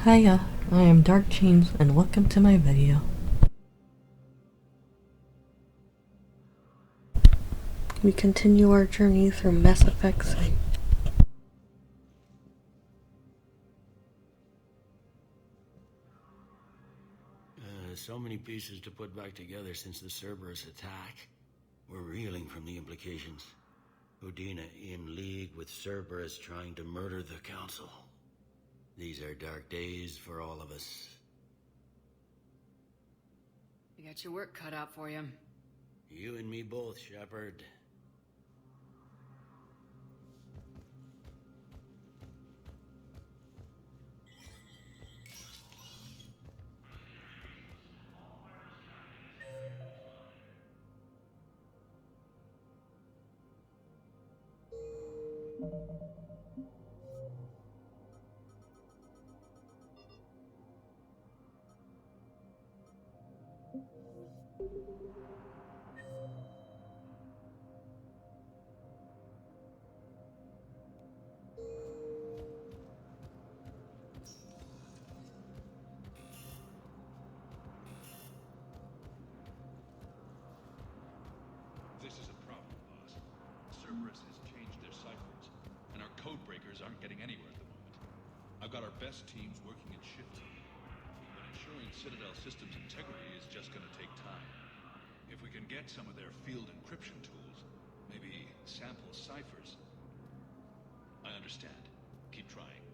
Hiya, I am Dark Chains and welcome to my video. We continue our journey through Mass Effect 3. So many pieces to put back together since the Cerberus attack. We're reeling from the implications. Udina in league with Cerberus trying to murder the Council. These are dark days for all of us. You got your work cut out for you. You and me both, Shepard. This is a problem, boss. Cerberus has changed their ciphers, and our code breakers aren't getting anywhere at the moment. I've got our best teams working in shifts, but ensuring Citadel systems integrity is just gonna take time. If we can get some of their field encryption tools, maybe sample ciphers. I understand. Keep trying.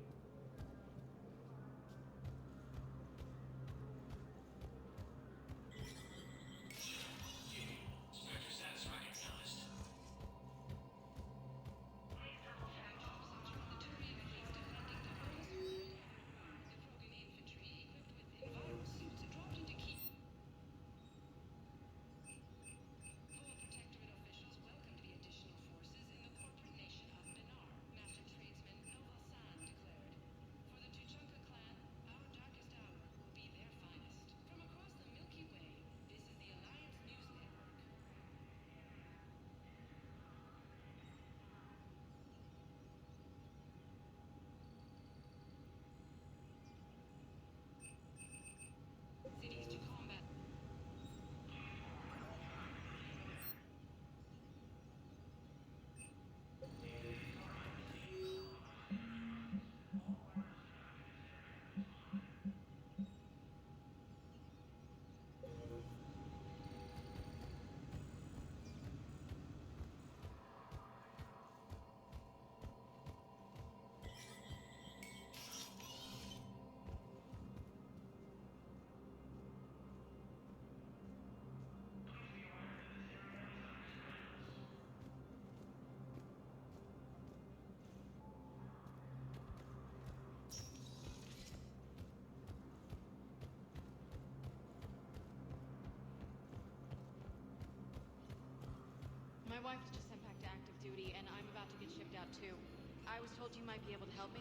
My wife just sent back to active duty, and I'm about to get shipped out too. I was told you might be able to help me.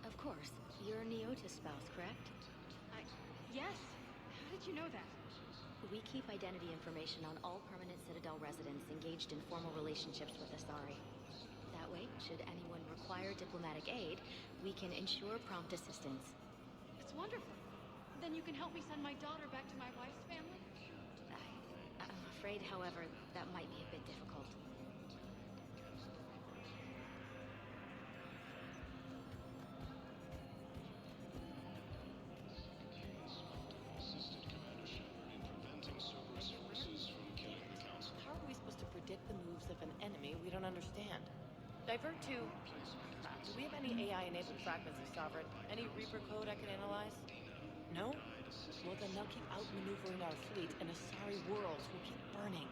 Of course. You're Neota's spouse, correct? Yes. How did you know that? We keep identity information on all permanent Citadel residents engaged in formal relationships with Asari. That way, should anyone require diplomatic aid, we can ensure prompt assistance. It's wonderful. Then you can help me send my daughter back to my wife's family? I'm afraid, however, that might be a bit difficult. How are we supposed to predict the moves of an enemy we don't understand? Divert to... Do we have any AI-enabled fragments of Sovereign? Any Reaper code I can analyze? No? Well, then they'll keep outmaneuvering our fleet, and Asari worlds will keep burning.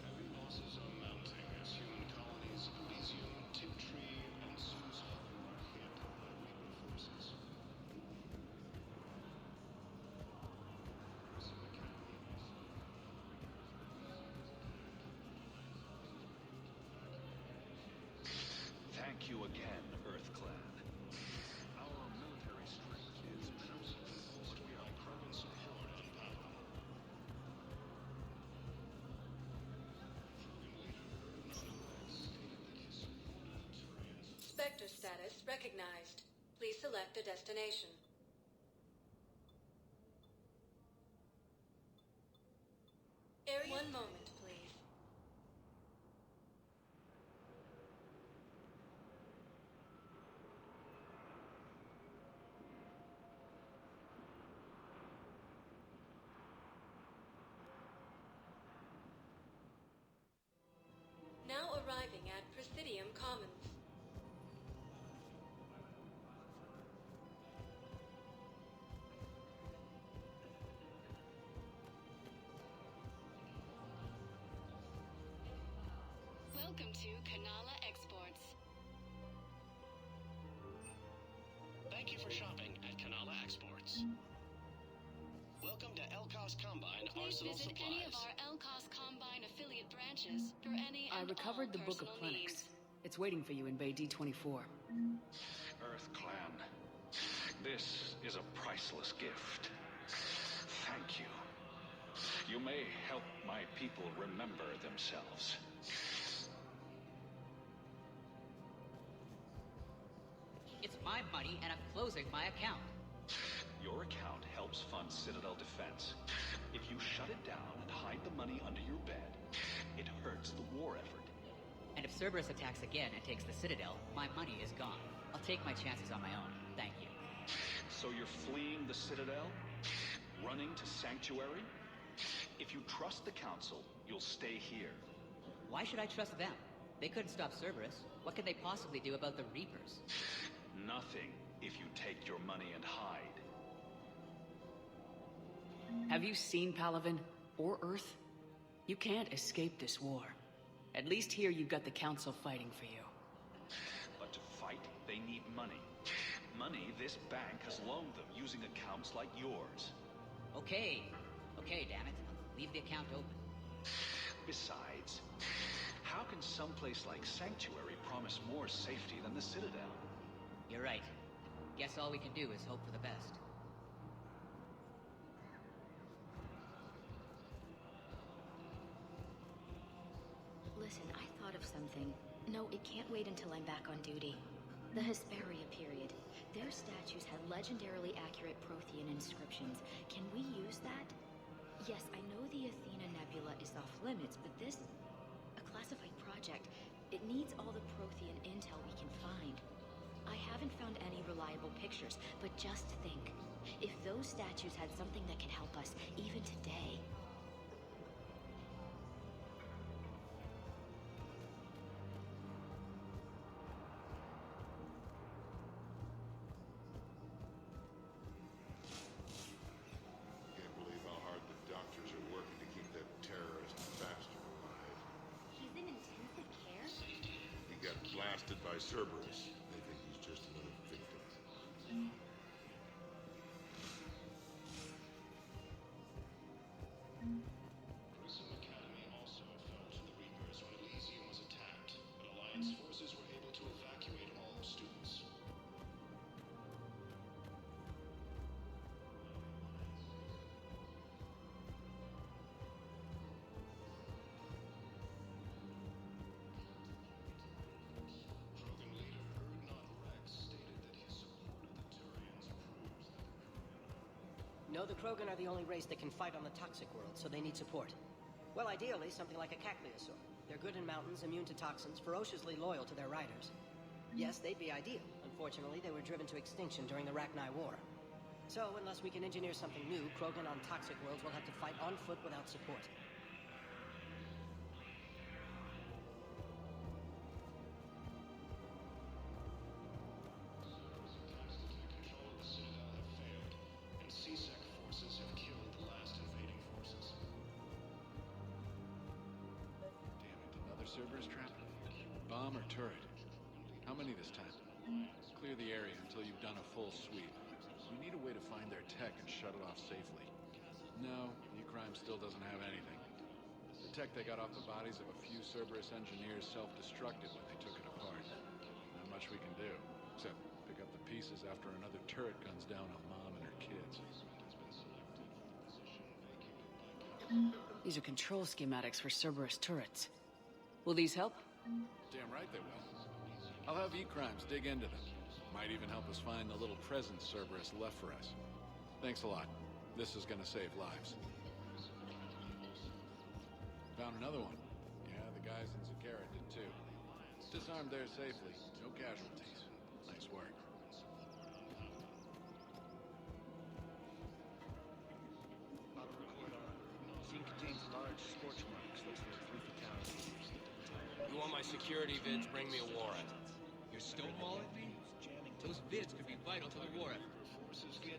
Heavy losses are mounting as human colonies of Elysium, Tiptree, and Susan are hit by Reaper forces. Thank you again, EarthClan. Our military strength is massive, but we are craving support and power. Inspector status recognized. Please select a destination. Area. One moment, please. Now arriving at Presidium Commons. Welcome to Kanala Exports. Thank you for shopping at Kanala Exports. Welcome to Elcos Combine Please Arsenal visit Supplies. any of our Elcos Combine affiliate branches for any I and recovered all the Book of personal Clinics. needs. It's waiting for you in Bay D24. Earth Clan, this is a priceless gift. Thank you. You may help my people remember themselves. It's my money, and I'm closing my account. Your account helps fund Citadel defense. If you shut it down and hide the money under your bed, it hurts the war effort. And if Cerberus attacks again and takes the Citadel, my money is gone. I'll take my chances on my own. Thank you. So you're fleeing the Citadel? Running to Sanctuary? If you trust the Council, you'll stay here. Why should I trust them? They couldn't stop Cerberus. What could they possibly do about the Reapers? Nothing if you take your money and hide. Have you seen Palaven or Earth? You can't escape this war. At least here you've got the Council fighting for you. But to fight, they need money. Money this bank has loaned them using accounts like yours. Okay, damn it. Leave the account open. Besides, how can someplace like Sanctuary promise more safety than the Citadel? You're right. Guess all we can do is hope for the best. Listen, I thought of something. No, it can't wait until I'm back on duty. The Hesperia period. Their statues had legendarily accurate Prothean inscriptions. Can we use that? Yes, I know the Athena Nebula is off limits, but this... a classified project. It needs all the Prothean intel we can find. I haven't found any reliable pictures, but just think. If those statues had something that can help us, even today... Can't believe how hard the doctors are working to keep that terrorist bastard alive. He's in intensive care? He got blasted by Cerberus. They think he's just another victim. Grissom Academy also fell to the Reapers when Elysium was attacked, but Alliance forces were able to evacuate all students. Krogan leader Erdnot Rex stated that his support of the Turians proves that No, the Krogan are the only race that can fight on the toxic world, so they need support. Well, ideally, something like a Cacliosaur. They're good in mountains, immune to toxins, ferociously loyal to their riders. Yes, they'd be ideal. Unfortunately, they were driven to extinction during the Rachni War. So, unless we can engineer something new, Krogan on toxic worlds will have to fight on foot without support. attempts to take control of the Citadel have failed, and CSEC forces have killed the last invading forces. Damn it, another Cerberus trap? Bomb or turret? How many this time? Clear the area until you've done a full sweep. We need a way to find their tech and shut it off safely. No, E-Crime still doesn't have anything. The tech they got off the bodies of a few Cerberus engineers self-destructed when they took it apart. Not much we can do, except pick up the pieces after another turret guns down on Mom and her kids. These are control schematics for Cerberus turrets. Will these help? Damn right they will. I'll have E-Crimes dig into them. Might even help us find the little present Cerberus left for us. Thanks a lot. This is gonna save lives. Found another one. Yeah, the guys in Zakara did too. Disarmed there safely. No casualties. Nice work. Scene contains large scorch marks. Looks like 3 fatalities. You want my security vids? Bring me a warrant. You're stonewalling me? Those vids could be vital to the war effort.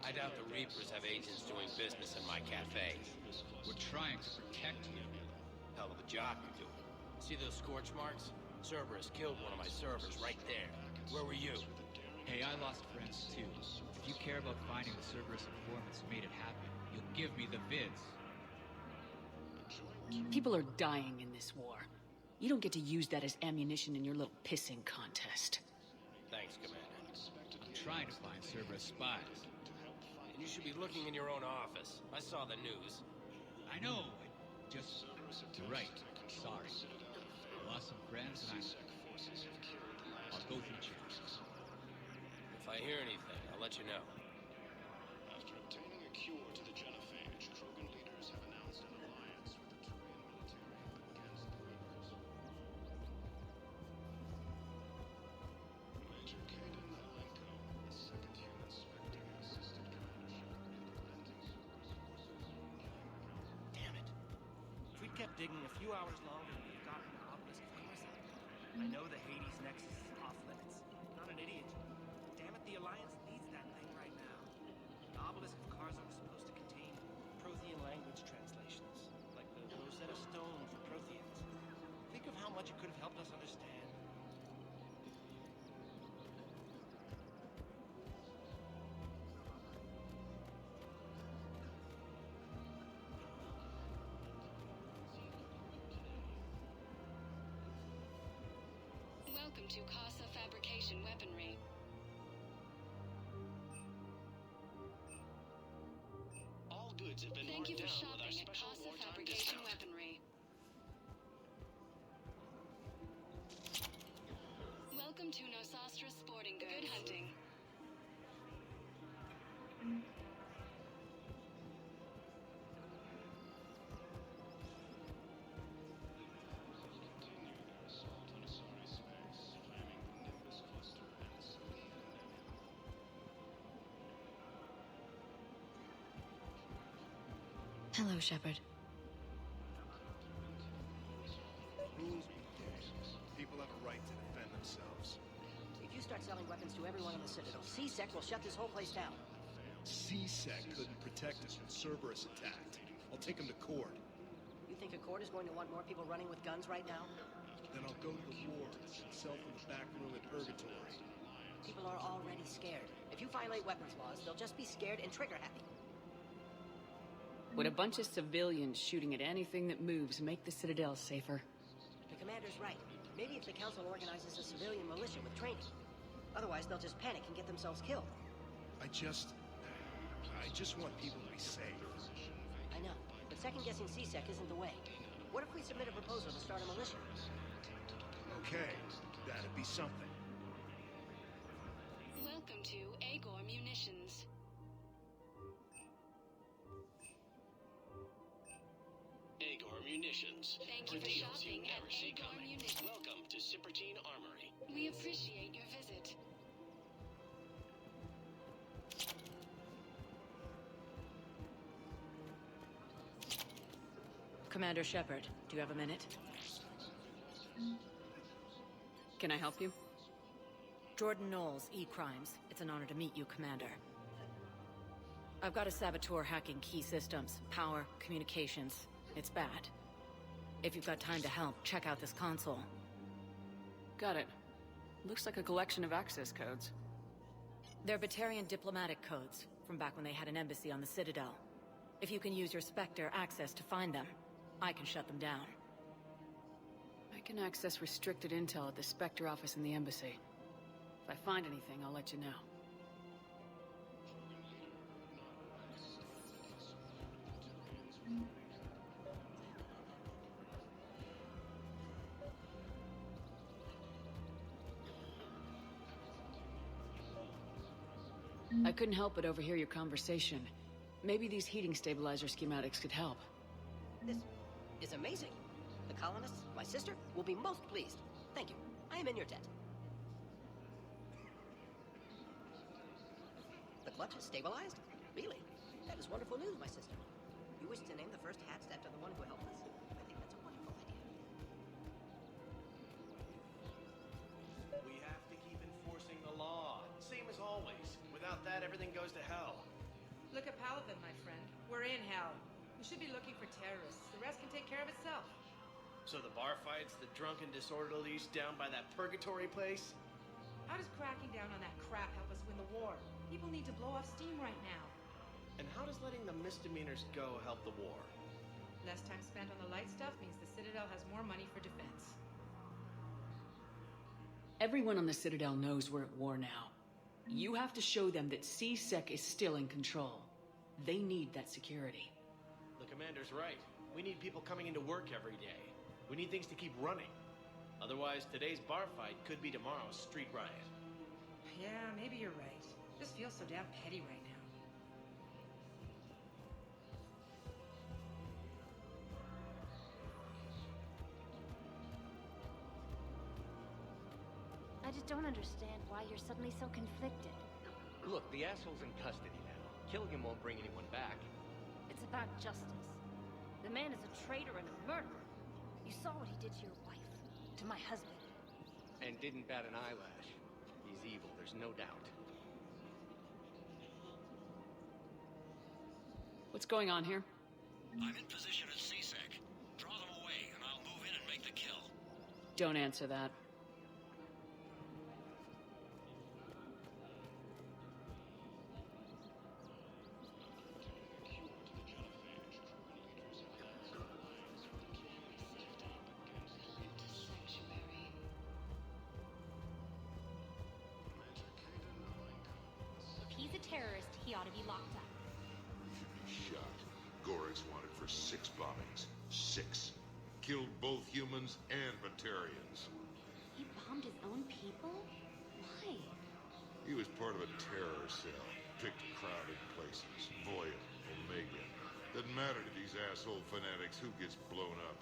I doubt the Reapers have agents doing business in my cafe. We're trying to protect you. Hell of a job you're doing. See those scorch marks? Cerberus killed one of my servers right there. Where were you? Hey, I lost friends too. If you care about finding the Cerberus informants who made it happen, you'll give me the vids. People are dying in this war. You don't get to use that as ammunition in your little pissing contest. Thanks, Commander. I'm trying to find Cerberus spies. You should be looking in your own office. I saw the news. I know. Just... You're right. Sorry. I lost some friends and I'll go through checks. If I hear anything, I'll let you know. After obtaining a cure to the genophage, Krogan leaders have announced an alliance with the Turian military against the Reapers. Major Kaden Alenko, the second human Spectre, assisted Commander Shepard in preventing Cerberus forces from killing the Council. Damn it. If we'd kept digging a few hours longer, we'd have gotten an obelisk of Corsa. I know the Hades Nexus is off limits. I'm not an idiot. Damn it, the Alliance needs that thing right now. The obelisk of Karza was supposed to contain Prothean language translations, like the Rosetta Stone for Protheans. Think of how much it could have helped us understand. Welcome to Casa Fabrication Weaponry. All goods have been Thank you marked for down with our shopping at special Casa wartime Fabrication discount. Weaponry. Welcome to Nosastra Sporting Goods. Good hunting. Hello, Shepard. Rules be damned. People have a right to defend themselves. If you start selling weapons to everyone in the Citadel, C-Sec will shut this whole place down. C-Sec couldn't protect us when Cerberus attacked. I'll take him to court. You think Accord is going to want more people running with guns right now? Then I'll go to the wards and sell from the back room at Purgatory. People are already scared. If you violate weapons laws, they'll just be scared and trigger-happy. Would a bunch of civilians shooting at anything that moves make the Citadel safer? The commander's right. Maybe if the Council organizes a civilian militia with training. Otherwise, they'll just panic and get themselves killed. I just want people to be safe. I know, but second-guessing C-Sec isn't the way. What if we submit a proposal to start a militia? Okay, that'd be something. Welcome to Agor Munitions. Agor Munitions. Thank you for Deals shopping you at never see Agor coming. Munitions. Welcome to Cippertine Armory. We appreciate your visit. Commander Shepard, do you have a minute? Can I help you? Jordan Knowles, E-Crimes. It's an honor to meet you, Commander. I've got a saboteur hacking key systems, power, communications. It's bad. If you've got time to help, check out this console. Got it. Looks like a collection of access codes. They're Batarian diplomatic codes, from back when they had an embassy on the Citadel. If you can use your Spectre access to find them, I can shut them down. I can access restricted intel at the Spectre office in the embassy. If I find anything, I'll let you know. I couldn't help but overhear your conversation. Maybe these heating stabilizer schematics could help. This is amazing. The colonists, my sister, will be most pleased. Thank you. I am in your debt. The clutch is stabilized? Really? That is wonderful news, my sister. You wish to name the first hats after the one who helped us? I think that's a wonderful idea. We have to keep enforcing the law, same as always. Without that, everything goes to hell. Look at Paladin, my friend. We're in hell. We should be looking for terrorists. The rest can take care of itself. So the bar fights, the drunken disorderlies down by that purgatory place? How does cracking down on that crap help us win the war? People need to blow off steam right now. And how does letting the misdemeanors go help the war? Less time spent on the light stuff means the Citadel has more money for defense. Everyone on the Citadel knows we're at war now. You have to show them that C-Sec is still in control. They need that security. The commander's right. We need people coming into work every day. We need things to keep running. Otherwise, today's bar fight could be tomorrow's street riot. Yeah, maybe you're right. This feels so damn petty right now. I just don't understand why you're suddenly so conflicted. Look, the asshole's in custody now. Killing him won't bring anyone back. It's about justice. The man is a traitor and a murderer. You saw what he did to your wife, to my husband. And didn't bat an eyelash. He's evil, there's no doubt. What's going on here? I'm in position at C-Sec. Draw them away, and I'll move in and make the kill. Don't answer that. If he's a terrorist, he ought to be locked up. He should be shot. Gorix wanted for 6 bombings. 6. Killed both humans and Batarians. He bombed his own people? Why? He was part of a terror cell. Picked crowded places. Voya, Omega. Doesn't matter to these asshole fanatics who gets blown up.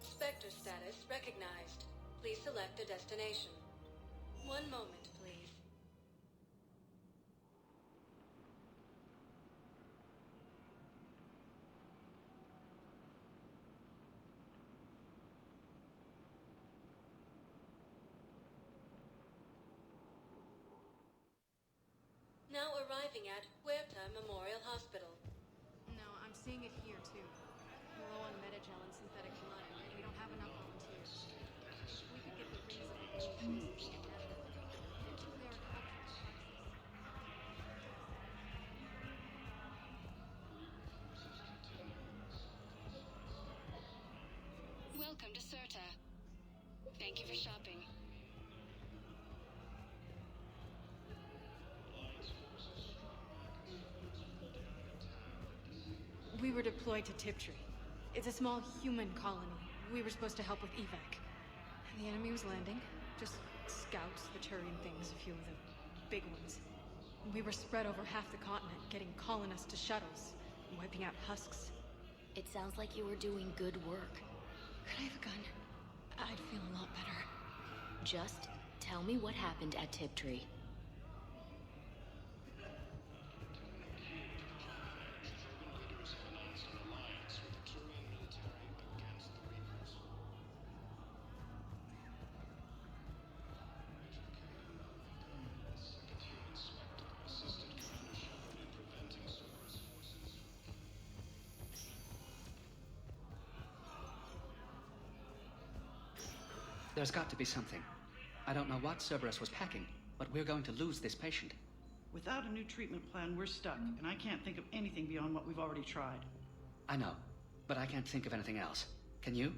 Spectre status recognized. Please select a destination. One moment, please. Now arriving at Huerta Memorial Hospital. No, I'm seeing it here too. We're low on Metagel and synthetic blood. We don't have enough volunteers. We could get the rings of the old to get better. They are cultural Welcome to Serta. Thank you for shopping. We were deployed to Tiptree. It's a small human colony. We were supposed to help with evac. The enemy was landing. Just scouts, the Turian things, a few of the big ones. We were spread over half the continent, getting colonists to shuttles, wiping out husks. It sounds like you were doing good work. Could I have a gun? I'd feel a lot better. Just tell me what happened at Tiptree. There's got to be something. I don't know what Cerberus was packing, but we're going to lose this patient. Without a new treatment plan, we're stuck, and I can't think of anything beyond what we've already tried. I know, but I can't think of anything else. Can you?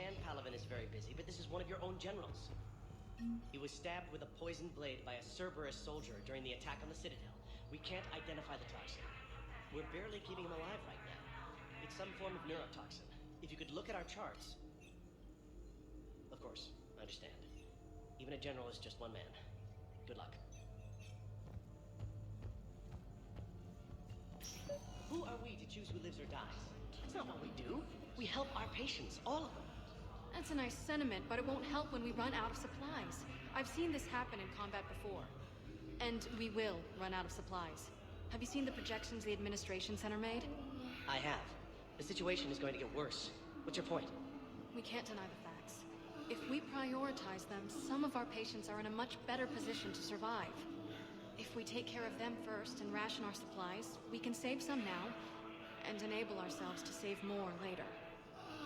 understand Paladin is very busy, but this is one of your own generals. He was stabbed with a poisoned blade by a Cerberus soldier during the attack on the Citadel. We can't identify the toxin. We're barely keeping him alive right now. It's some form of neurotoxin. If you could look at our charts... Of course, I understand. Even a general is just one man. Good luck. Who are we to choose who lives or dies? That's not what we do. We help our patients, all of them. That's a nice sentiment, but it won't help when we run out of supplies. I've seen this happen in combat before. And we will run out of supplies. Have you seen the projections the Administration Center made? I have. The situation is going to get worse. What's your point? We can't deny the facts. If we prioritize them, some of our patients are in a much better position to survive. If we take care of them first and ration our supplies, we can save some now, and enable ourselves to save more later.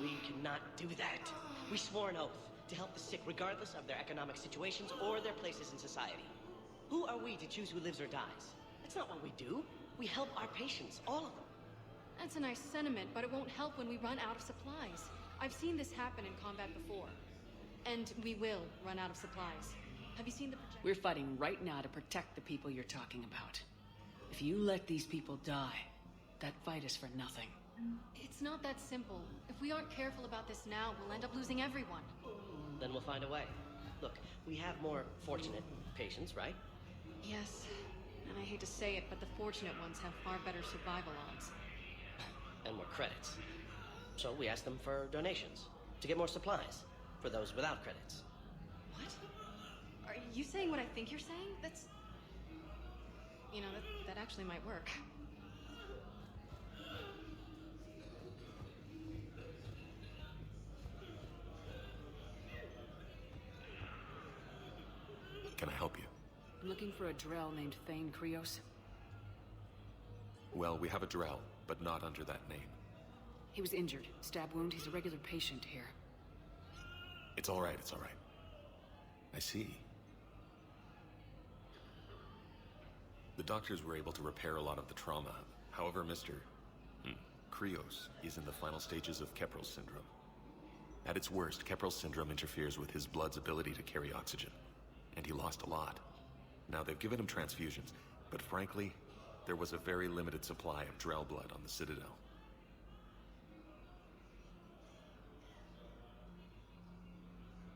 We cannot do that. We swore an oath to help the sick regardless of their economic situations or their places in society. Who are we to choose who lives or dies? That's not what we do. We help our patients, all of them. That's a nice sentiment, but it won't help when we run out of supplies. I've seen this happen in combat before. And we will run out of supplies. Have you seen the projections? We're fighting right now to protect the people you're talking about. If you let these people die, that fight is for nothing. It's not that simple. If we aren't careful about this now, we'll end up losing everyone. Then we'll find a way. Look, we have more fortunate patients, right? Yes. And I hate to say it, but the fortunate ones have far better survival odds. And more credits. So we asked them for donations, to get more supplies, for those without credits. What? Are you saying what I think you're saying? That's... You know, that actually might work. Can I help you? I'm looking for a Drell named Thane Krios. Well, we have a Drell, but not under that name. He was injured. Stab wound. He's a regular patient here. It's all right, it's all right. I see. The doctors were able to repair a lot of the trauma. However, Mr. Krios is in the final stages of Kepral's syndrome. At its worst, Kepral's syndrome interferes with his blood's ability to carry oxygen. And he lost a lot. Now, they've given him transfusions, but frankly, there was a very limited supply of Drell blood on the Citadel.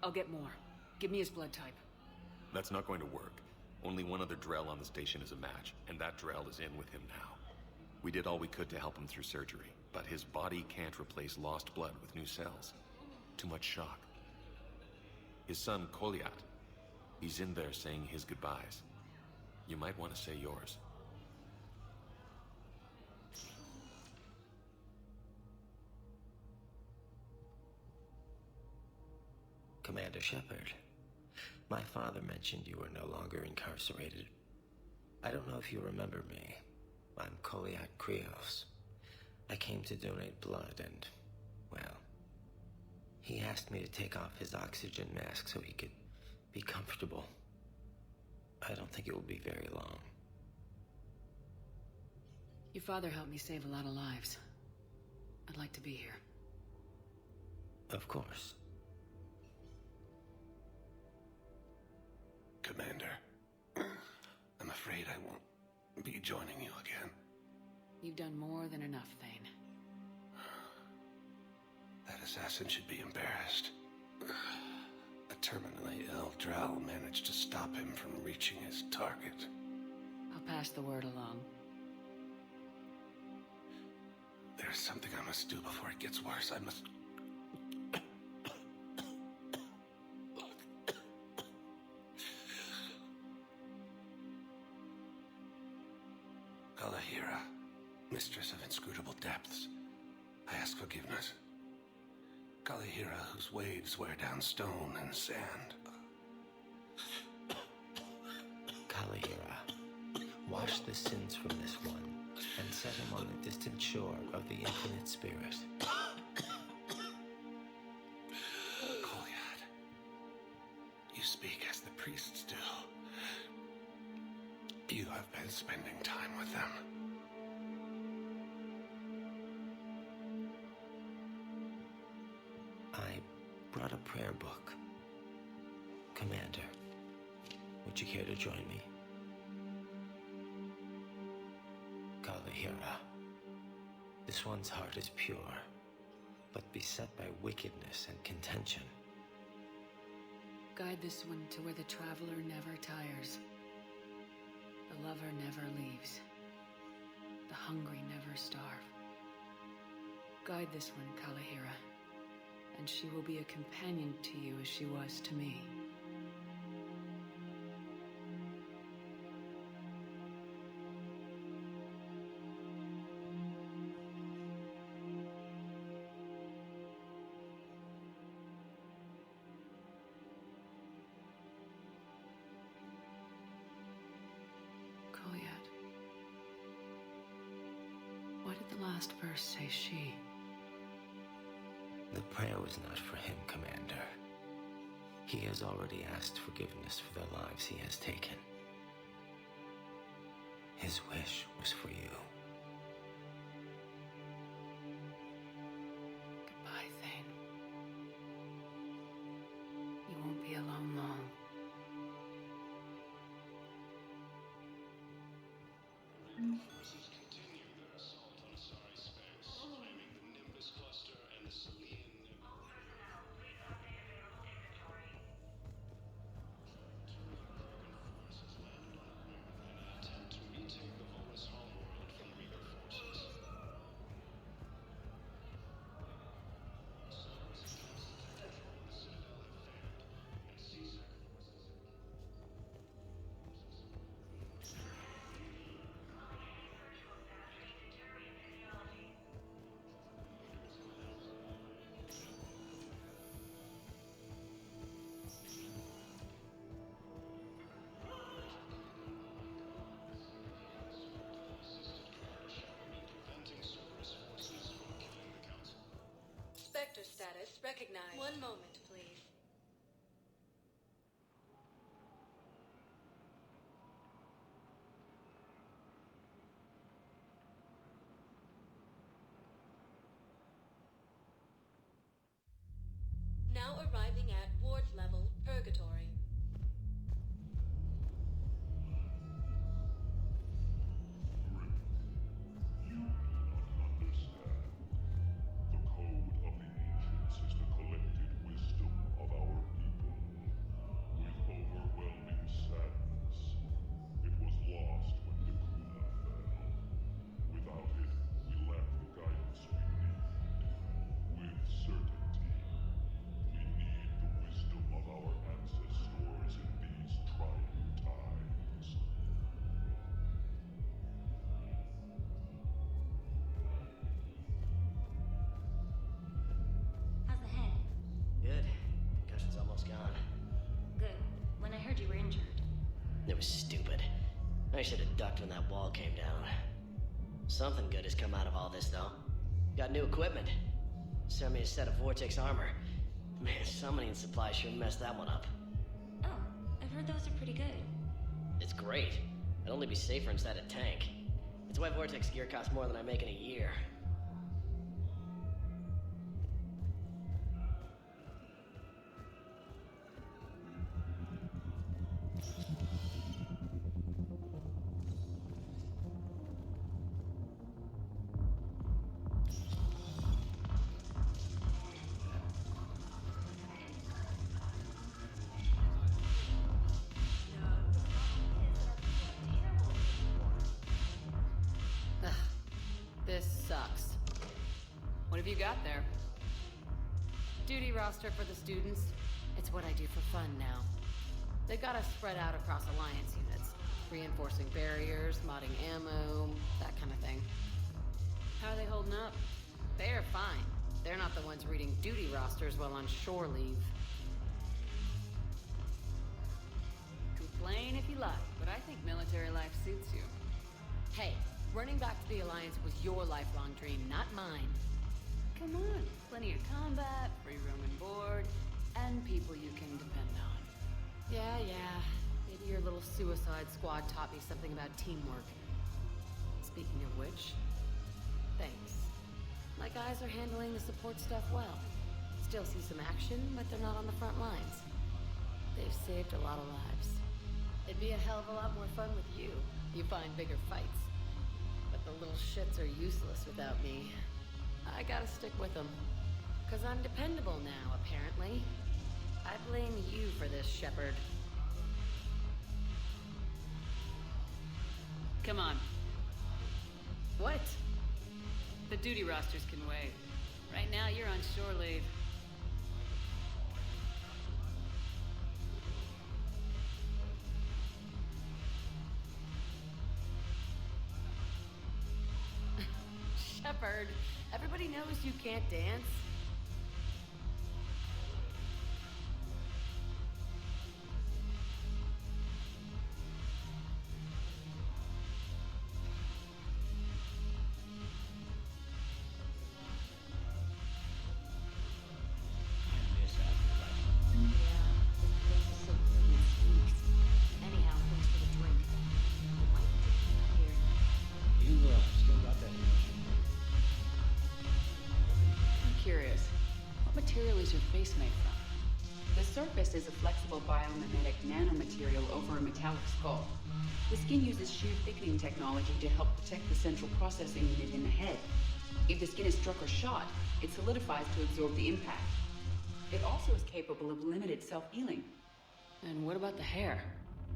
I'll get more. Give me his blood type. That's not going to work. Only one other Drell on the station is a match, and that Drell is in with him now. We did all we could to help him through surgery, but his body can't replace lost blood with new cells. Too much shock. His son, Koliat, he's in there saying his goodbyes. You might want to say yours. Commander Shepard, my father mentioned you were no longer incarcerated. I don't know if you remember me. I'm Koliat Krios. I came to donate blood and, well, he asked me to take off his oxygen mask so he could be comfortable. I don't think it will be very long. Your father helped me save a lot of lives. I'd like to be here. Of course. Commander, I'm afraid I won't be joining you again. You've done more than enough, Thane. That assassin should be embarrassed. A terminally ill Drow managed to stop him from reaching his target. I'll pass the word along. There's something I must do before it gets worse. I must... Kalahira, mistress of inscrutable depths, I ask forgiveness. Kalahira, whose waves wear down stone and sand. Kalahira, wash the sins from this one and set him on the distant shore of the infinite spirit. Koliat, you speak as the priests do. You have been spending time with them. I brought a prayer book. Commander, would you care to join me? Kalahira. This one's heart is pure, but beset by wickedness and contention. Guide this one to where the traveler never tires. The lover never leaves. The hungry never starve. Guide this one, Kalahira, and she will be a companion to you as she was to me. Why did the last verse say she? The prayer was not for him, Commander. He has already asked forgiveness for the lives he has taken. His wish was for you. Goodbye, Thane. You won't be alone long. Forces continue their assault on Asari space, claiming the Nimbus cluster and the Selenium nebula. Krogan forces landed on Earth in an attempt to retake the Volus homeworld from Reaper forces. Cerberus attempts to take control of the Citadel have failed, and CSEC forces have... preventing Cerberus forces from killing the Council. Spectre status recognized. One moment, please. Now arriving at Ward's level, Purgatory. You do not understand. The code of the ancients is the collected wisdom of our people. With overwhelming sadness, it was lost when the Kuna fell. Without it, we lack the guidance we need. With certainty, we need the wisdom of our ancestors in these trying times. How's the head? Good. Concussion's almost gone. Good. When I heard you were injured. It was stupid. I should have ducked when that wall came down. Something good has come out of all this, though. Got new equipment. Sent me a set of Vortex armor. Man, summoning supply sure messed that one up. Oh, I've heard those are pretty good. It's great. I'd only be safer inside a tank. It's why Vortex gear costs more than I make in a year. Ugh, this sucks. What have you got there? Duty roster for the students. It's what I do for fun now. They've got us spread out across Alliance units. Reinforcing barriers, modding ammo, that kind of thing. How are they holding up? They're fine. They're not the ones reading duty rosters while on shore leave. Complain if you like, but I think military life suits you. Hey, running back to the Alliance was your lifelong dream, not mine. Come on, plenty of combat, free room and board, and people you can depend on. Yeah. Maybe your little suicide squad taught me something about teamwork. Speaking of which, thanks. My guys are handling the support stuff well. Still see some action, but they're not on the front lines. They've saved a lot of lives. It'd be a hell of a lot more fun with you. You find bigger fights. But the little shits are useless without me. I gotta stick with them. 'Cause I'm dependable now, apparently. I blame you for this, Shepard. Come on. What? The duty rosters can wait. Right now, you're on shore leave. Shepard, everybody knows you can't dance. The surface is a flexible biomimetic nanomaterial over a metallic skull. The skin uses shear thickening technology to help protect the central processing unit in the head. If the skin is struck or shot, it solidifies to absorb the impact. It also is capable of limited self-healing. And what about the hair?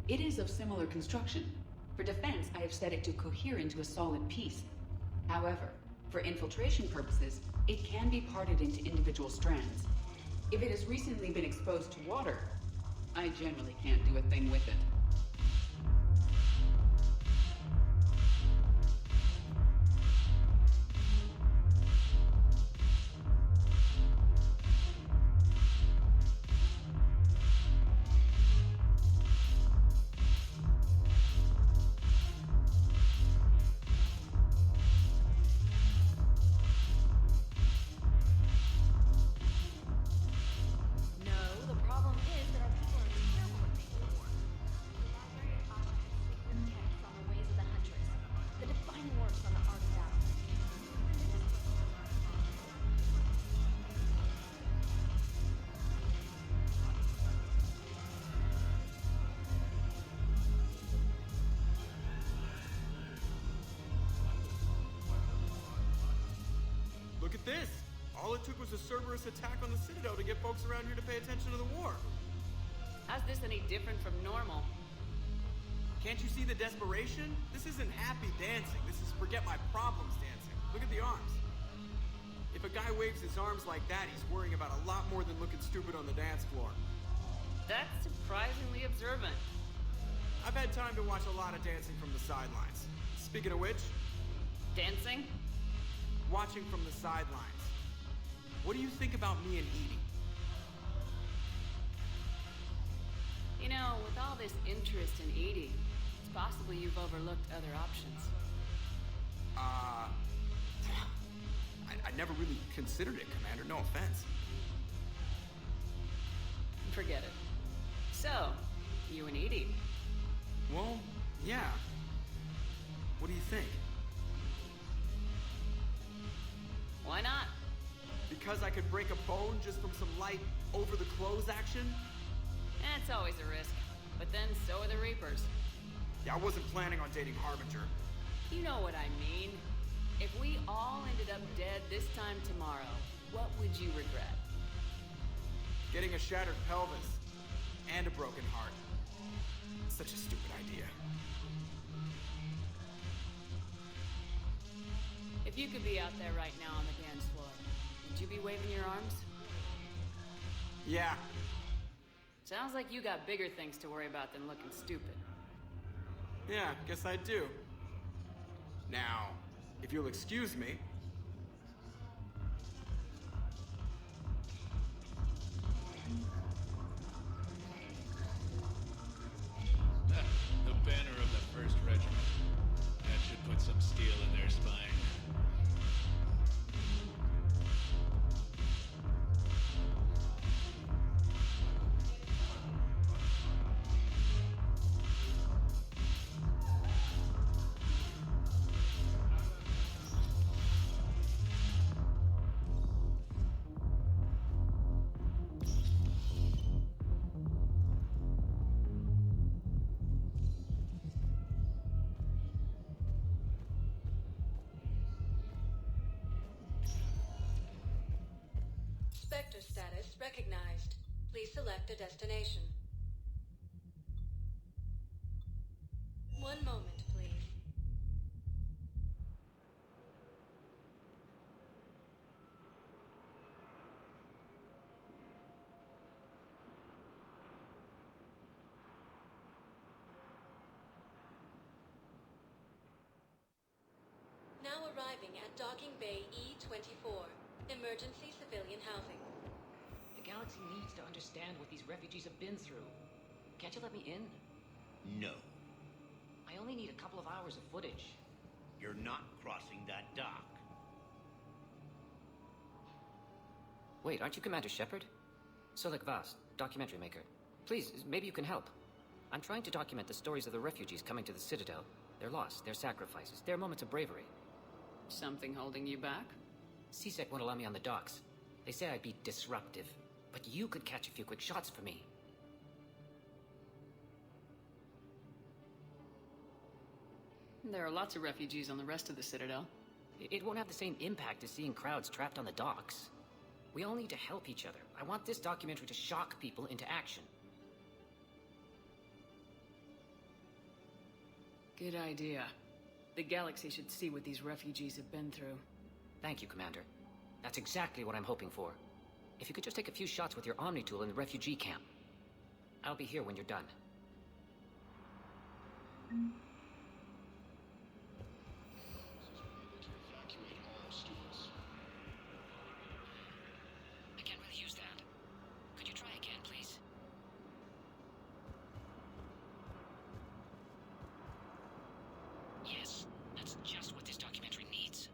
It is of similar construction. For defense, I have set it to cohere into a solid piece. However, for infiltration purposes, it can be parted into individual strands. If it has recently been exposed to water, I generally can't do a thing with it. Look at this! All it took was a Cerberus attack on the Citadel to get folks around here to pay attention to the war. How's this any different from normal? Can't you see the desperation? This isn't happy dancing. This is forget my problems dancing. Look at the arms. If a guy waves his arms like that, he's worrying about a lot more than looking stupid on the dance floor. That's surprisingly observant. I've had time to watch a lot of dancing from the sidelines. Speaking of which... Dancing? Watching from the sidelines. What do you think about me and Edie? You know, with all this interest in Edie, it's possible you've overlooked other options. I never really considered it, Commander. No offense. Forget it. So, you and Edie? Well, yeah. What do you think? Why not? Because I could break a bone just from some light over-the-clothes action? That's always a risk. But then so are the Reapers. Yeah, I wasn't planning on dating Harbinger. You know what I mean. If we all ended up dead this time tomorrow, what would you regret? Getting a shattered pelvis. And a broken heart. Such a stupid idea. If you could be out there right now on the dance floor, would you be waving your arms? Yeah. Sounds like you got bigger things to worry about than looking stupid. Yeah, guess I do. Now, if you'll excuse me... The banner of the 1st Regiment. That should put some steel in their spine. Spectre status recognized. Please select a destination. One moment, please. Now arriving at Docking Bay E-24. Emergency civilian housing. The galaxy needs to understand what these refugees have been through. Can't you let me in? No. I only need a couple of hours of footage. You're not crossing that dock. Wait, aren't you Commander Shepard? Solik Vast, documentary maker. Please, maybe you can help. I'm trying to document the stories of the refugees coming to the Citadel. Their loss, their sacrifices, their moments of bravery. Something holding you back? CSEC won't allow me on the docks. They say I'd be disruptive. But you could catch a few quick shots for me. There are lots of refugees on the rest of the Citadel. It won't have the same impact as seeing crowds trapped on the docks. We all need to help each other. I want this documentary to shock people into action. Good idea. The galaxy should see what these refugees have been through. Thank you, Commander. That's exactly what I'm hoping for. If you could just take a few shots with your Omni tool in the refugee camp. I'll be here when you're done. I can't really use that. Could you try again, please? Yes, that's just what this documentary needs.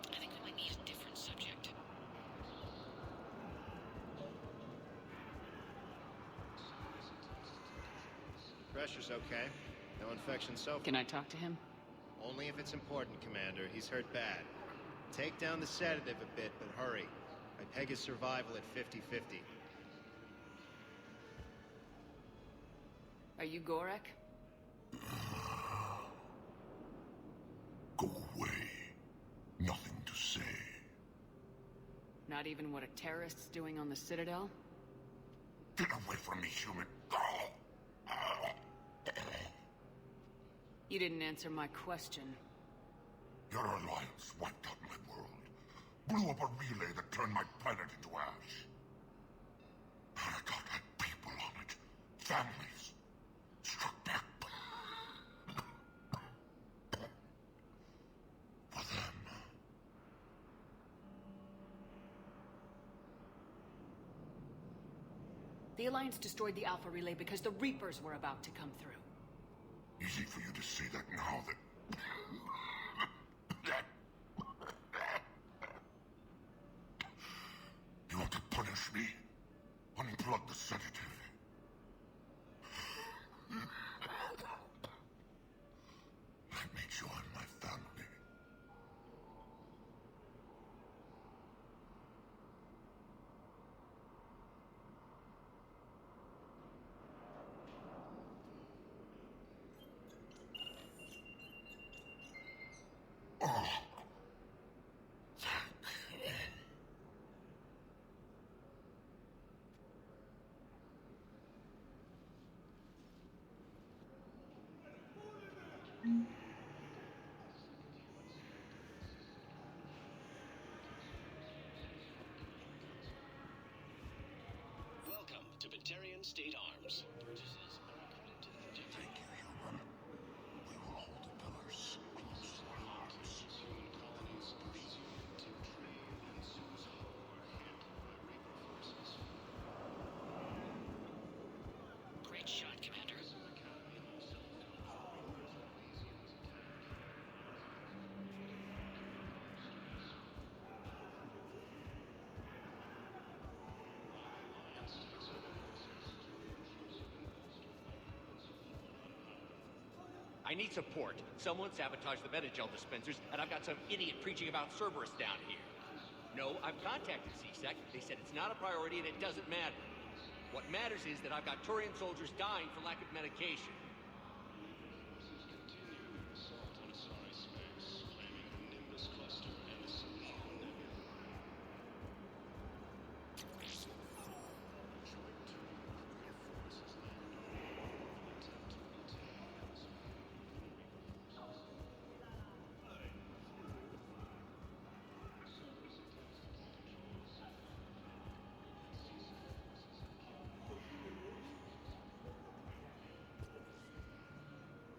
I think we might need a different subject. Pressure's okay. No infection so far. Can I talk to him? Only if it's important, Commander. He's hurt bad. Take down the sedative a bit, but hurry. I peg his survival at 50-50. Are you Gorek? Go away. Nothing to say. Not even what a terrorist's doing on the Citadel? Get away from me, human. You didn't answer my question. Your alliance wiped out my world. Blew up a relay that turned my planet into ash. Paradot had people on it. Families. Struck back. For them. The Alliance destroyed the Alpha Relay because the Reapers were about to come through. Easy for you to say that now that... You want to punish me? Unplug the sedative. Let me join my family. Welcome to Batarian State Arms. Purchases are according to the objective. Thank you, human. We will hold the pillars close to our hearts. Human colonies of Elysium, Tiptree, and Susan are hit by Reaper forces. Great shot, Commander. I need support. Someone sabotaged the Metagel dispensers, and I've got some idiot preaching about Cerberus down here. No, I've contacted CSEC. They said it's not a priority and it doesn't matter. What matters is that I've got Turian soldiers dying for lack of medication.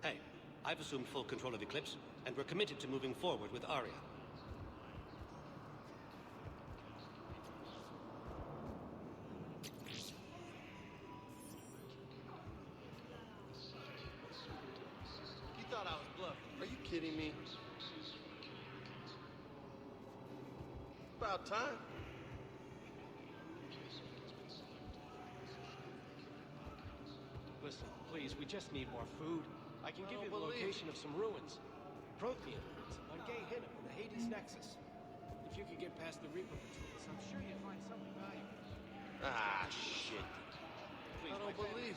Hey, I've assumed full control of Eclipse, and we're committed to moving forward with Aria. You thought I was bluffing. Are you kidding me? About time. Listen, please, we just need more food. I can give you the location of some ruins. Prothean ruins on Gay Hinnom in the Hades Nexus. If you could get past the Reaper patrols, I'm sure you'd find something valuable. Ah, shit. Please, I don't believe it.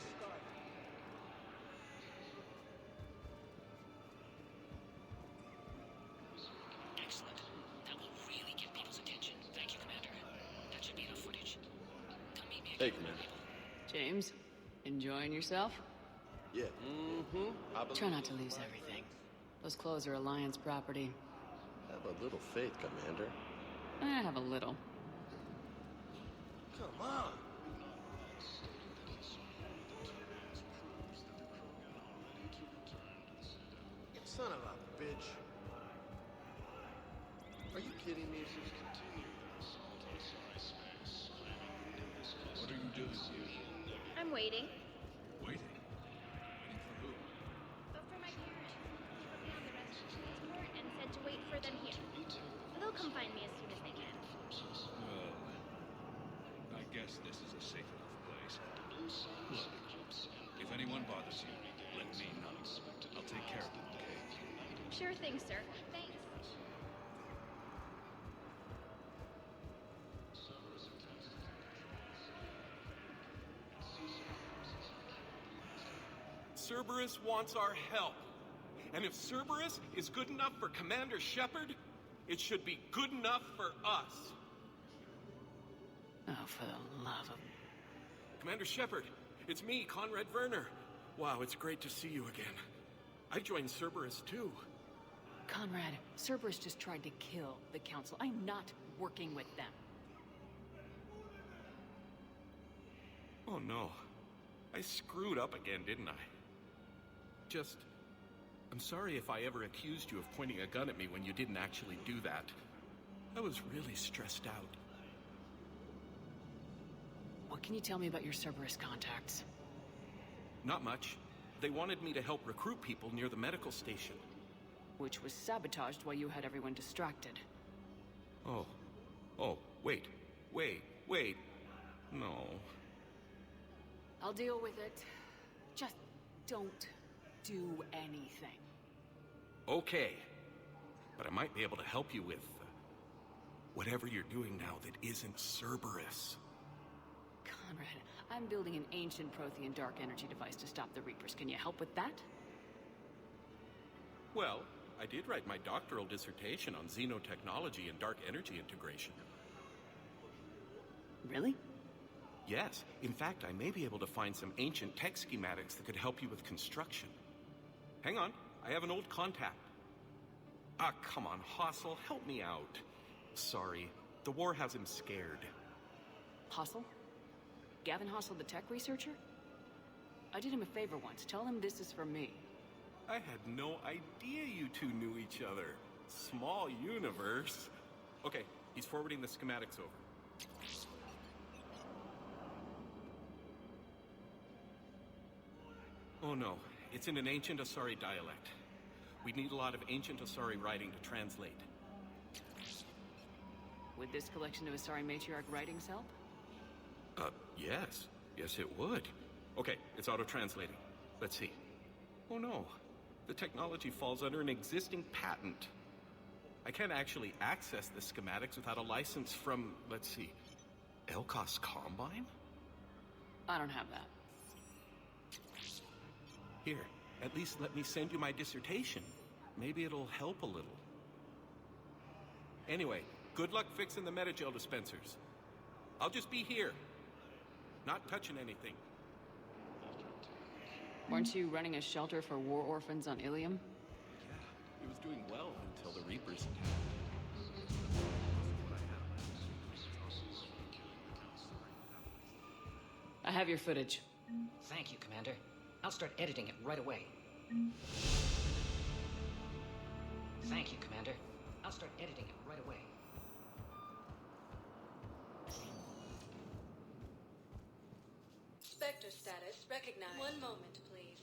Excellent. That will really get people's attention. Thank you, Commander. That should be enough footage. Come meet me Hey, again. Commander. James, enjoying yourself? Yeah. Try not to lose everything. Those clothes are Alliance property. Have a little faith, Commander. I have a little. Come on. Son of a bitch. Are you kidding me? What are you doing here? I'm waiting. Waiting? Waiting for who? But for my parents, they put me on the rescue transport and said to wait for them here. They'll come find me as soon as they can. Well, I guess this is a safe enough place. Look, if anyone bothers you, let me know. I'll take care of them, okay? Sure thing, sir. Thanks. Cerberus wants our help. And if Cerberus is good enough for Commander Shepard, it should be good enough for us. Oh, for the love of... Commander Shepard, it's me, Conrad Werner. Wow, it's great to see you again. I joined Cerberus too. Conrad, Cerberus just tried to kill the Council. I'm not working with them. Oh no. I screwed up again, didn't I? I'm sorry if I ever accused you of pointing a gun at me when you didn't actually do that. I was really stressed out. What can you tell me about your Cerberus contacts? Not much. They wanted me to help recruit people near the medical station. Which was sabotaged while you had everyone distracted. Oh, wait. No. I'll deal with it. Just don't do anything. Okay. But I might be able to help you with whatever you're doing now that isn't Cerberus. Conrad, I'm building an ancient Prothean dark energy device to stop the Reapers. Can you help with that? Well, I did write my doctoral dissertation on xenotechnology and dark energy integration. Really? Yes. In fact, I may be able to find some ancient tech schematics that could help you with construction. Hang on. I have an old contact. Ah, come on, Hossel. Help me out. Sorry. The war has him scared. Hossel? Gavin Hossel, the tech researcher? I did him a favor once. Tell him this is for me. I had no idea you two knew each other. Small universe. Okay, he's forwarding the schematics over. Oh no, it's in an ancient Asari dialect. We'd need a lot of ancient Asari writing to translate. Would this collection of Asari matriarch writings help? Yes. Yes, it would. Okay, it's auto-translating. Let's see. Oh no, The technology falls under an existing patent. I can't actually access the schematics without a license from, let's see, Elkos Combine? I don't have that. Here, at least let me send you my dissertation. Maybe it'll help a little. Anyway, good luck fixing the metagel dispensers. I'll just be here. Not touching anything. Weren't you running a shelter for war orphans on Ilium? He was doing well until the Reapers attacked. I have your footage. Thank you, Commander. I'll start editing it right away. Thank you, Commander. I'll start editing it right away. Spectre status recognized. One moment, please.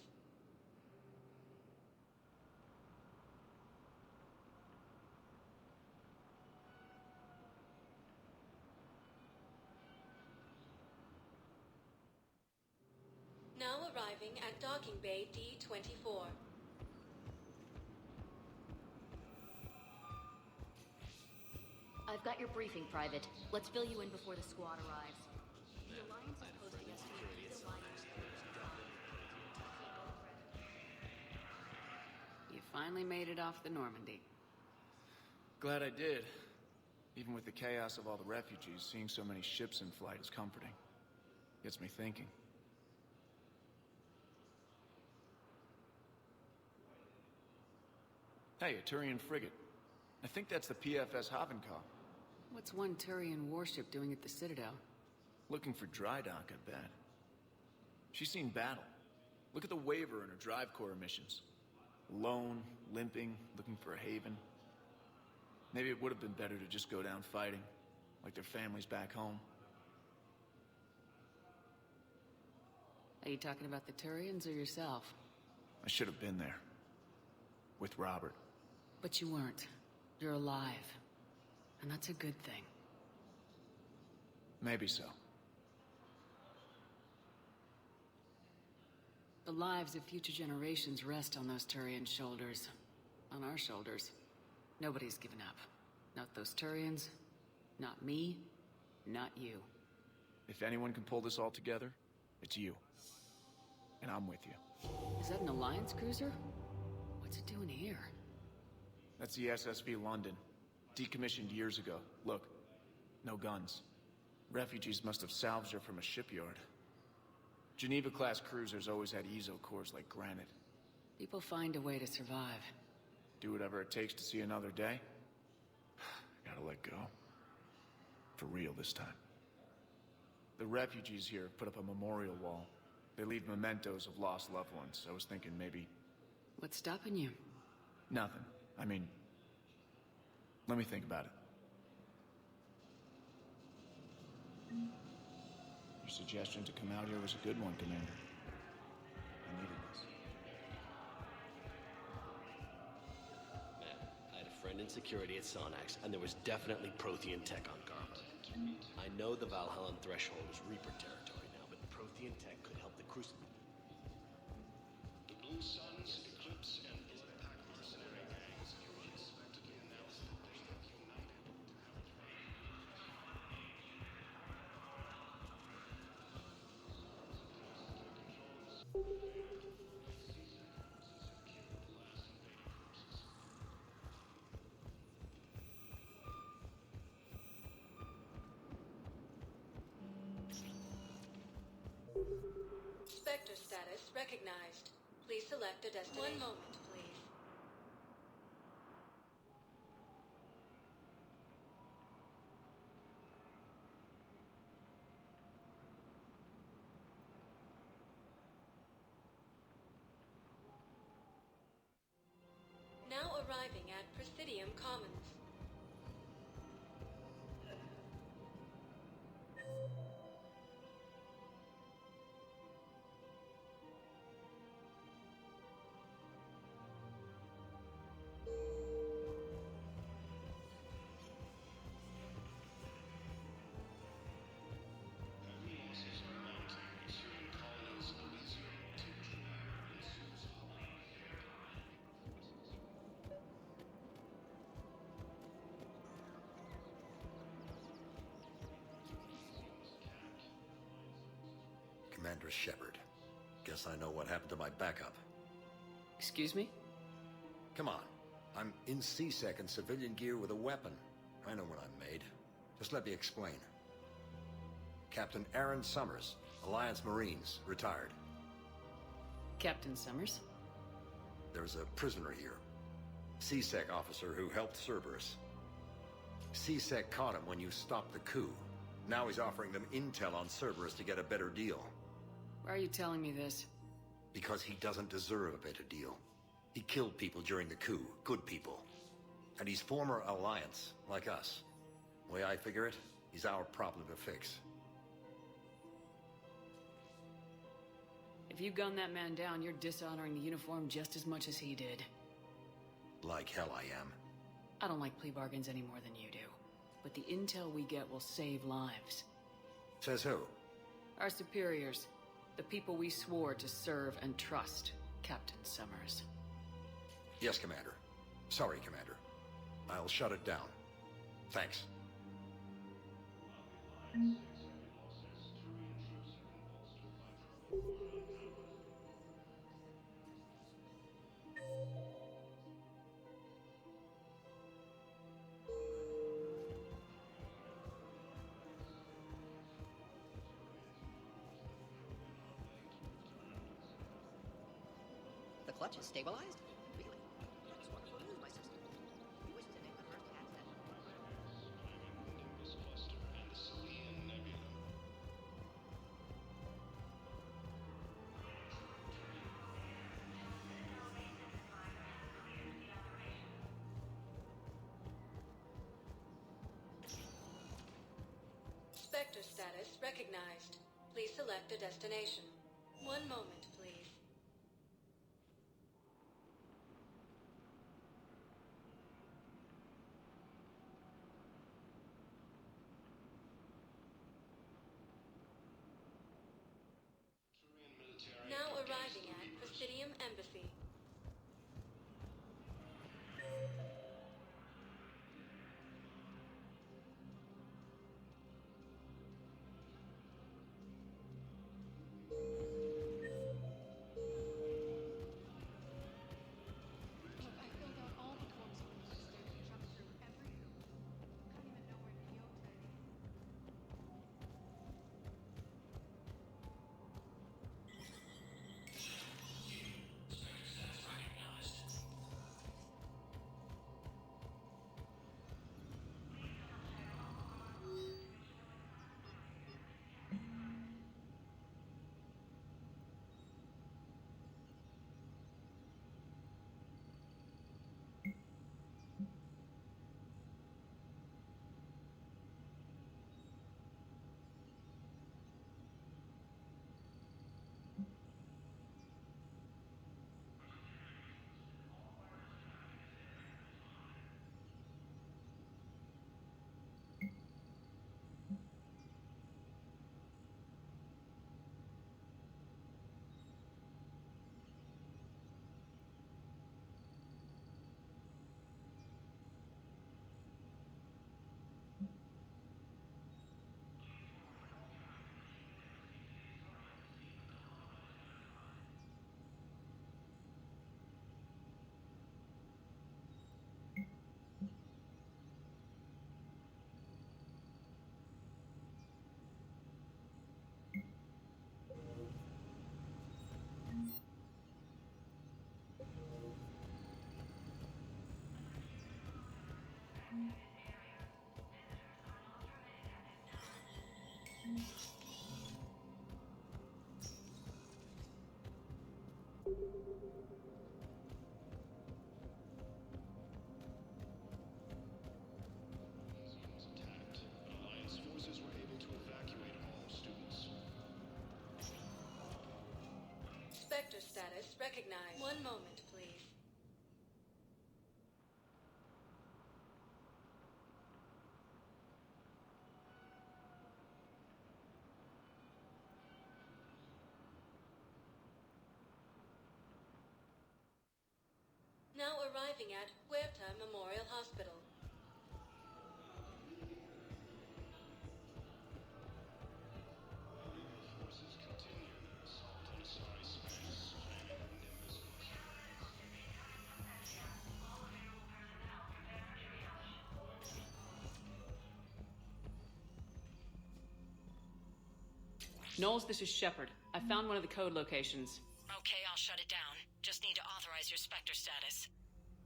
Now arriving at docking bay D-24. I've got your briefing, Private. Let's fill you in before the squad arrives. The Alliance is posting us to You finally made it off the Normandy. Glad I did. Even with the chaos of all the refugees, seeing so many ships in flight is comforting. Gets me thinking. Hey, a Turian frigate. I think that's the PFS Havenkar. What's one Turian warship doing at the Citadel? Looking for dry dock, I bet. She's seen battle. Look at the waiver in her drive core emissions. Alone, limping, looking for a haven. Maybe it would have been better to just go down fighting, like their families back home. Are you talking about the Turians or yourself? I should have been there. With Robert. But you weren't. You're alive. And that's a good thing. Maybe so. The lives of future generations rest on those Turian shoulders. On our shoulders. Nobody's given up. Not those Turians, not me, not you. If anyone can pull this all together, it's you. And I'm with you. Is that an Alliance cruiser? What's it doing here? That's the SSV London. Decommissioned years ago. Look, no guns. Refugees must have salvaged her from a shipyard. Geneva-class cruisers always had ezo cores like granite. People find a way to survive. Do whatever it takes to see another day. Gotta let go. For real this time. The refugees here have put up a memorial wall. They leave mementos of lost loved ones. I was thinking maybe... What's stopping you? Nothing. I mean... Let me think about it. Your suggestion to come out here was a good one, Commander. I needed this. Man, I had a friend in security at Sonax, and there was definitely Prothean tech on Garma. I know the Valhallan threshold is Reaper territory now, but Prothean tech could help the Crucible. The Blue Suns, Eclipse, and Black mercenary gangs unexpectedly announced that they have united to Spectre status recognized. Please select a destination. One moment, please. Now arriving at Presidium Commons. losses are mounting as human colonies Elysium, Tiptree, and Susa. Commander Shepard. Guess I know what happened to my backup. Excuse me? Come on. I'm in C-Sec in civilian gear with a weapon. I know what I'm made. Just let me explain. Captain Aaron Summers, Alliance Marines, retired. Captain Summers? There's a prisoner here. C-Sec officer who helped Cerberus. C-Sec caught him when you stopped the coup. Now he's offering them intel on Cerberus to get a better deal. Why are you telling me this? Because he doesn't deserve a better deal. He killed people during the coup, good people. And he's former Alliance, like us. The way I figure it, he's our problem to fix. If you gun that man down, you're dishonoring the uniform just as much as he did. Like hell I am. I don't like plea bargains any more than you do. But the intel we get will save lives. Says who? Our superiors. The people we swore to serve and trust, Captain Summers. Yes, Commander. Sorry, Commander. I'll shut it down. Thanks. The clutch is stabilized? Really? That's wonderful news, my sister. You wish to make the first access. This cluster and the Salian Nebula. Spectre status recognized. Please select a destination. One moment, please. Now arriving at Presidium Embassy. Look, I filled out all the forms you requested and jumped through every hoop. Couldn't even know where Quixote is. Alliance forces were able to evacuate all students. Spectre status recognized. One moment, please. Now arriving at Huerta Memorial Hospital. Forces continue Knowles, this is Shepard. I found one of the code locations. Okay, I'll shut it down. Just need to authorize your Spectre status.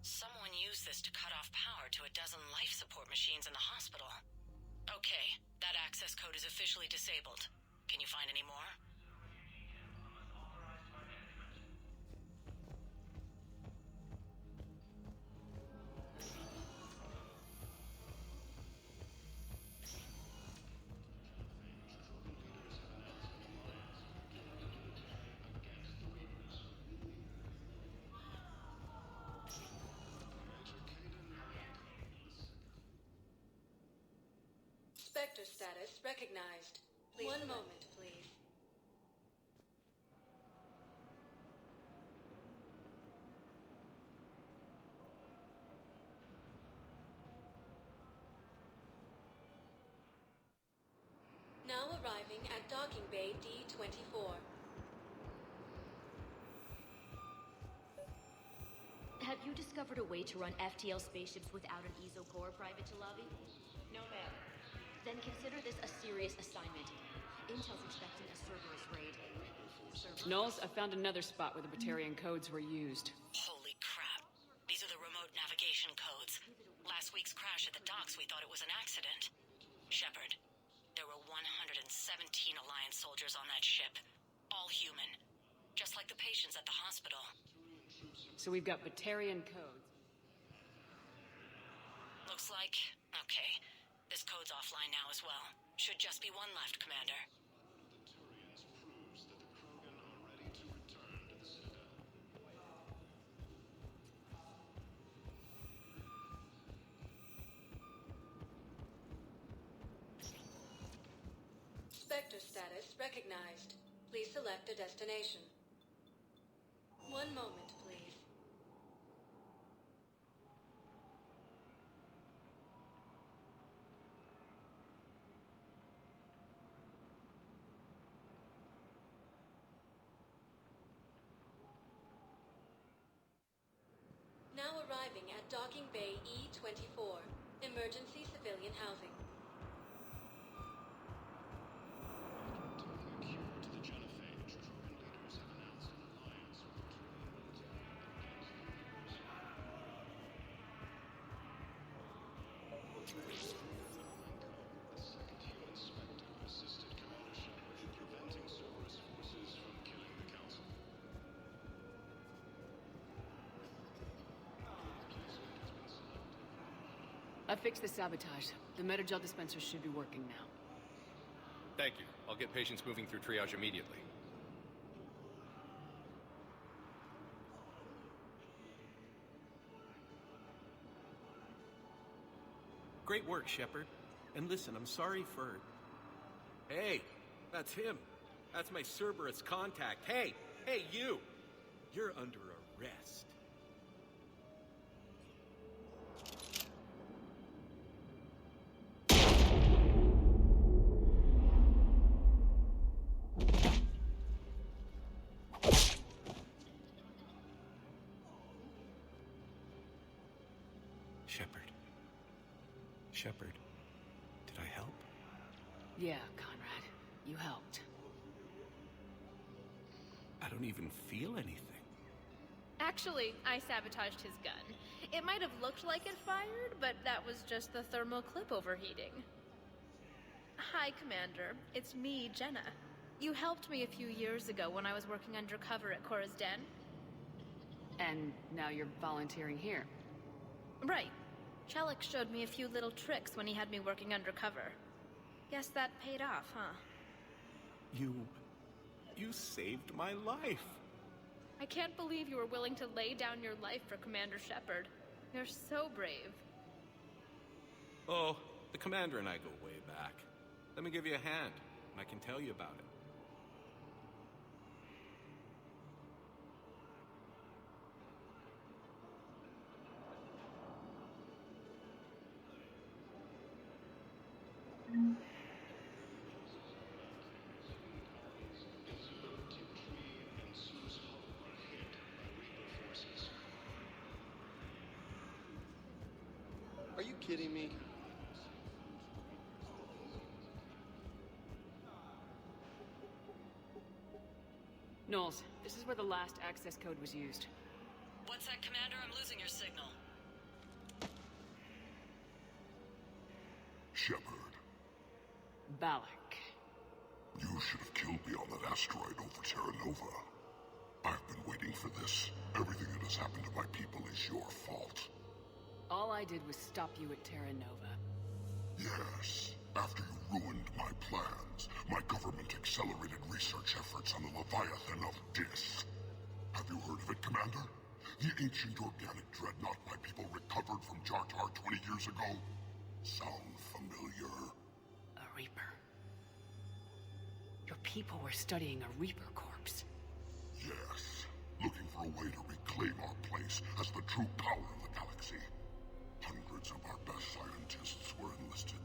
Someone used this to cut off power to a dozen life support machines in the hospital. Okay, that access code is officially disabled. Can you find any more? Spectre status recognized. One moment, please. Now arriving at docking bay D-24. Have you discovered a way to run FTL spaceships without an ESO core, Private Chalabi? No, ma'am. Then consider this a serious assignment. Intel's expecting a Cerberus raid. Knowles, I found another spot where the Batarian codes were used. Holy crap. These are the remote navigation codes. Last week's crash at the docks, we thought it was an accident. Shepard, there were 117 Alliance soldiers on that ship. All human. Just like the patients at the hospital. So we've got Batarian codes. Looks like... okay. This code's offline now as well. Should just be one left, Commander. Spectre status recognized. Please select a destination. One moment, please. Now arriving at docking bay E-24. Emergency civilian housing. I fixed the sabotage. The metagel dispenser should be working now. Thank you. I'll get patients moving through triage immediately. Great work, Shepard. And listen, I'm sorry for... Hey, that's him. That's my Cerberus contact. Hey, you! You're under arrest. Shepard, did I help? Yeah, Conrad. You helped. I don't even feel anything. Actually, I sabotaged his gun. It might have looked like it fired, but that was just the thermal clip overheating. Hi, Commander. It's me, Jenna. You helped me a few years ago when I was working undercover at Cora's Den. And now you're volunteering here. Right. Chellick showed me a few little tricks when he had me working undercover. Guess that paid off, huh? You saved my life. I can't believe you were willing to lay down your life for Commander Shepard. You're so brave. Oh, the Commander and I go way back. Let me give you a hand, and I can tell you about it. Are you kidding me? Knowles, this is where the last access code was used. What's that, Commander? I'm losing your signal. Shepard. Balak. You should have killed me on that asteroid over Terra Nova. I've been waiting for this. Everything that has happened to my people is your fault. All I did was stop you at Terra Nova. Yes. After you ruined my plans, my government accelerated research efforts on the Leviathan of Dis. Have you heard of it, Commander? The ancient organic dreadnought my people recovered from Jartar 20 years ago? Sound familiar? A Reaper. Your people were studying a Reaper corpse. Yes. Looking for a way to reclaim our place as the true power of the galaxy. Hundreds of our best scientists were enlisted.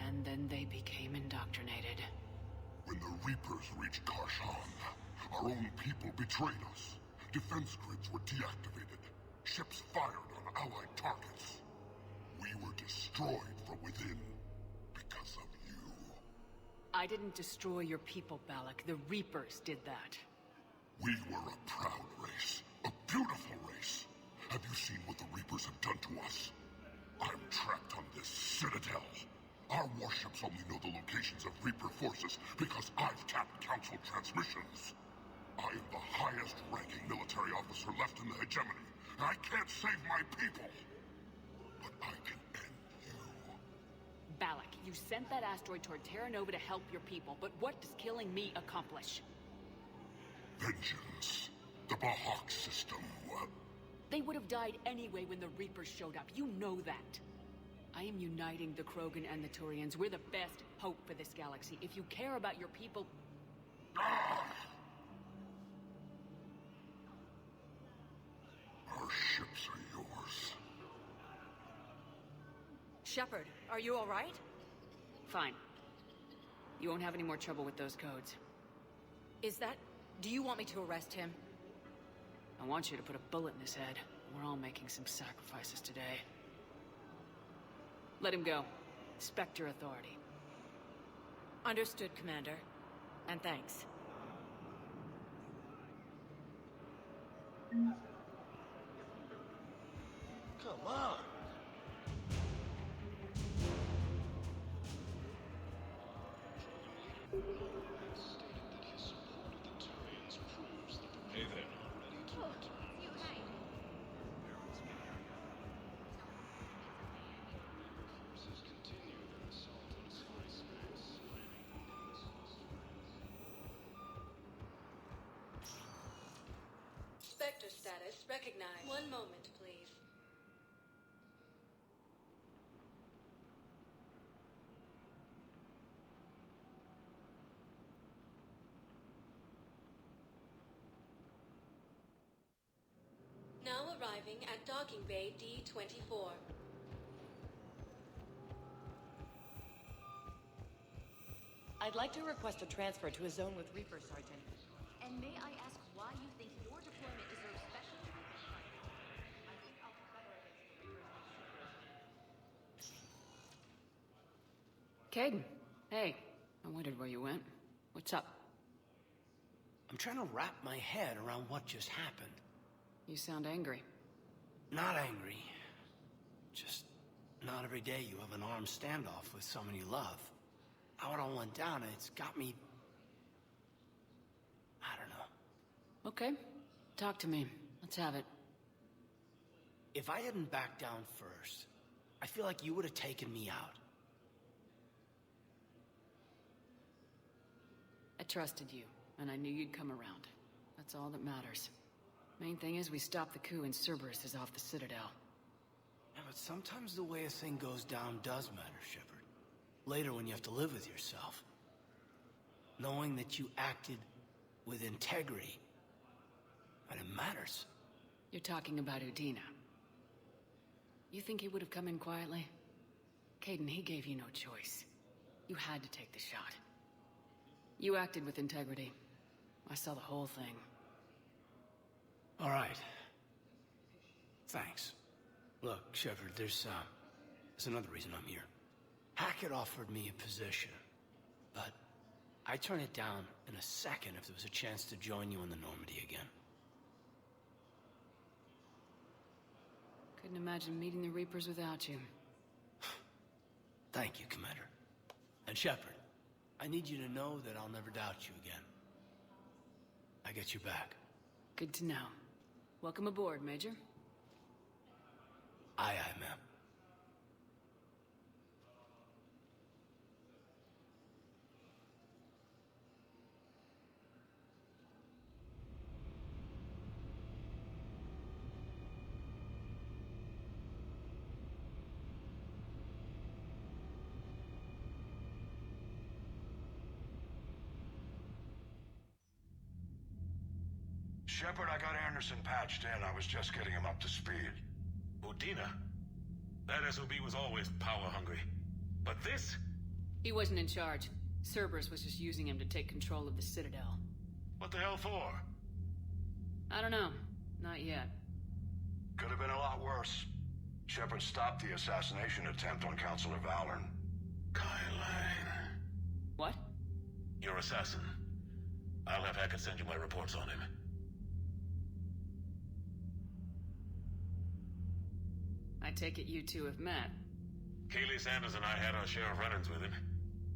And then they became indoctrinated. When the Reapers reached Karshan, our own people betrayed us. Defense grids were deactivated. Ships fired on Allied targets. We were destroyed from within because of you. I didn't destroy your people, Balak. The Reapers did that. We were a proud race. A beautiful race. Have you seen what the Reapers have done to us? I'm trapped on this Citadel. Our warships only know the locations of Reaper forces because I've tapped Council transmissions. I am the highest-ranking military officer left in the hegemony, and I can't save my people. But I can end you. Balak, you sent that asteroid toward Terra Nova to help your people, but what does killing me accomplish? Vengeance. The Bahak system. They would have died anyway when the Reapers showed up. You know that. I am uniting the Krogan and the Turians. We're the best hope for this galaxy. If you care about your people... Our ships are yours. Shepard, are you all right? Fine. You won't have any more trouble with those codes. Is that... Do you want me to arrest him? I want you to put a bullet in his head. We're all making some sacrifices today. Let him go. Spectre authority. Understood, Commander. And thanks. Come on. Hey there. Spectre status recognized. One moment, please. Now arriving at docking bay D-24. I'd like to request a transfer to a zone with Reaper, Sergeant. And may I ask why you think your deployment deserves special treatment? I think I'll be better against the Reapers. Caden, hey. I wondered where you went. What's up? I'm trying to wrap my head around what just happened. You sound angry. Not angry. Just not every day you have an armed standoff with someone you love. How it all went down, it's got me... I don't know. Okay. Talk to me. Let's have it. If I hadn't backed down first, I feel like you would have taken me out. I trusted you, and I knew you'd come around. That's all that matters. Main thing is we stopped the coup and Cerberus is off the Citadel. Yeah, but sometimes the way a thing goes down does matter, Shepard. Later when you have to live with yourself. Knowing that you acted with integrity, and it matters. You're talking about Udina. You think he would have come in quietly? Caden, he gave you no choice. You had to take the shot. You acted with integrity. I saw the whole thing. All right. Thanks. Look, Shepard, there's another reason I'm here. Hackett offered me a position, but I'd turn it down in a second if there was a chance to join you in the Normandy again. Couldn't imagine meeting the Reapers without you. Thank you, Commander. And Shepard, I need you to know that I'll never doubt you again. I get your back. Good to know. Welcome aboard, Major. Aye, aye, ma'am. Shepard, I got Anderson patched in. I was just getting him up to speed. Udina? That SOB was always power-hungry. But this? He wasn't in charge. Cerberus was just using him to take control of the Citadel. What the hell for? I don't know. Not yet. Could have been a lot worse. Shepard stopped the assassination attempt on Counselor Valorn. Kyle. What? Your assassin. I'll have Hackett send you my reports on him. I take it you two have met. Kaylee Sanders and I had our share of run-ins with him.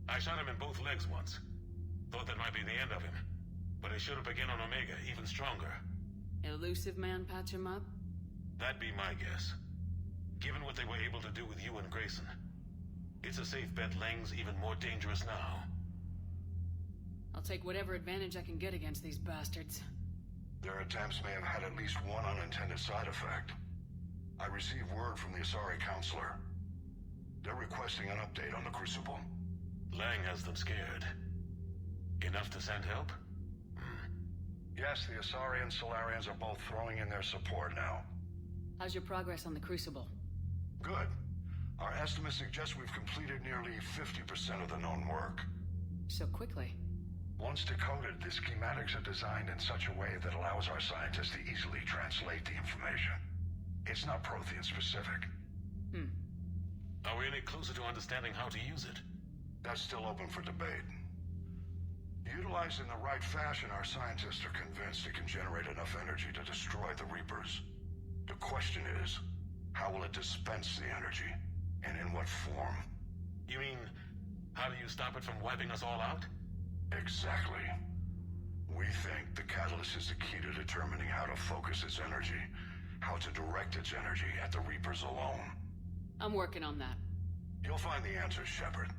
I shot him in both legs once. Thought that might be the end of him. But he should have begun on Omega, even stronger. Elusive man patch him up? That'd be my guess. Given what they were able to do with you and Grayson. It's a safe bet Lang's even more dangerous now. I'll take whatever advantage I can get against these bastards. Their attempts may have had at least one unintended side effect. I received word from the Asari Counselor. They're requesting an update on the Crucible. Lang has them scared. Enough to send help? Yes, the Asari and Solarians are both throwing in their support now. How's your progress on the Crucible? Good. Our estimates suggest we've completed nearly 50% of the known work. So quickly? Once decoded, the schematics are designed in such a way that allows our scientists to easily translate the information. It's not Prothean specific. Are we any closer to understanding how to use it? That's still open for debate. Utilized in the right fashion, our scientists are convinced it can generate enough energy to destroy the Reapers. The question is, how will it dispense the energy? And in what form? You mean, how do you stop it from wiping us all out? Exactly. We think the catalyst is the key to determining how to focus its energy, how to direct its energy at the Reapers alone. I'm working on that. You'll find the answers, Shepard.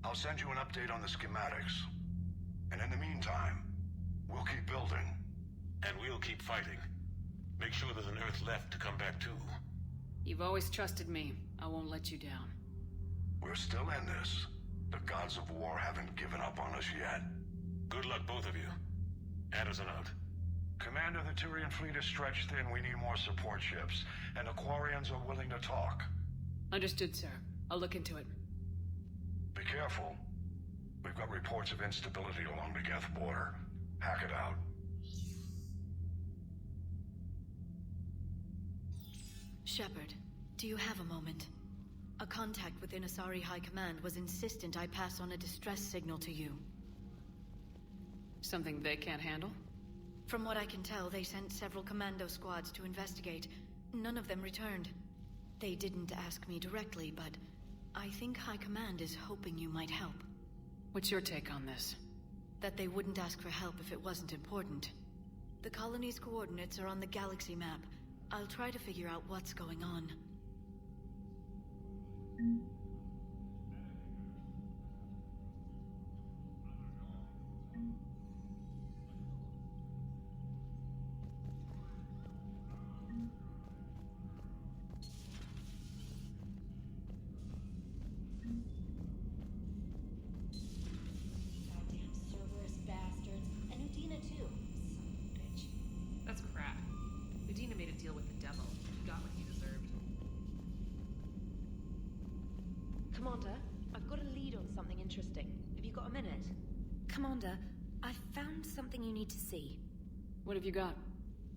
I'll send you an update on the schematics. And in the meantime, we'll keep building. And we'll keep fighting. Make sure there's an Earth left to come back to. You've always trusted me. I won't let you down. We're still in this. The gods of war haven't given up on us yet. Good luck, both of you. Anderson out. Commander, the Turian fleet is stretched thin. We need more support ships. And the Quarians are willing to talk. Understood, sir. I'll look into it. Be careful. We've got reports of instability along the Geth border. Hack it out. Shepard, do you have a moment? A contact within Asari High Command was insistent I pass on a distress signal to you. Something they can't handle? From what I can tell, they sent several commando squads to investigate. None of them returned. They didn't ask me directly, but I think High Command is hoping you might help. What's your take on this? That they wouldn't ask for help if it wasn't important. The colony's coordinates are on the galaxy map. I'll try to figure out what's going on. Commander, I've got a lead on something interesting. Have you got a minute? Commander, I've found something you need to see. What have you got?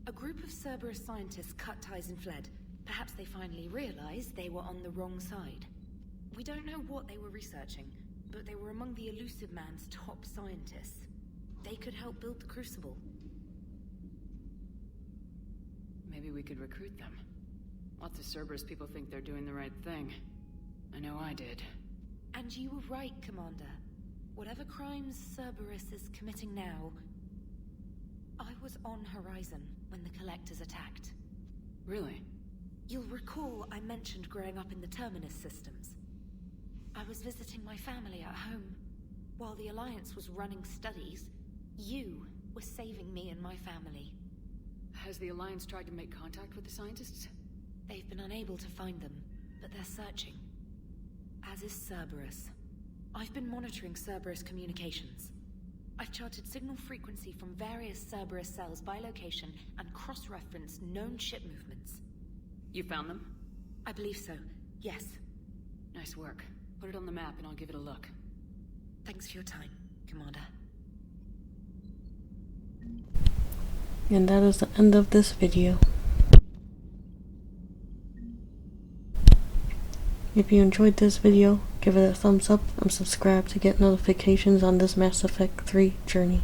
A group of Cerberus scientists cut ties and fled. Perhaps they finally realized they were on the wrong side. We don't know what they were researching, but they were among the Elusive Man's top scientists. They could help build the Crucible. Maybe we could recruit them. Lots of Cerberus people think they're doing the right thing. I know I did. And you were right, Commander. Whatever crimes Cerberus is committing now... I was on Horizon when the Collectors attacked. Really? You'll recall I mentioned growing up in the Terminus systems. I was visiting my family at home. While the Alliance was running studies, you were saving me and my family. Has the Alliance tried to make contact with the scientists? They've been unable to find them, but they're searching. As is Cerberus. I've been monitoring Cerberus communications. I've charted signal frequency from various Cerberus cells by location and cross-referenced known ship movements. You found them? I believe so, yes. Nice work. Put it on the map and I'll give it a look. Thanks for your time, Commander. And that is the end of this video. If you enjoyed this video, give it a thumbs up and subscribe to get notifications on this Mass Effect 3 journey.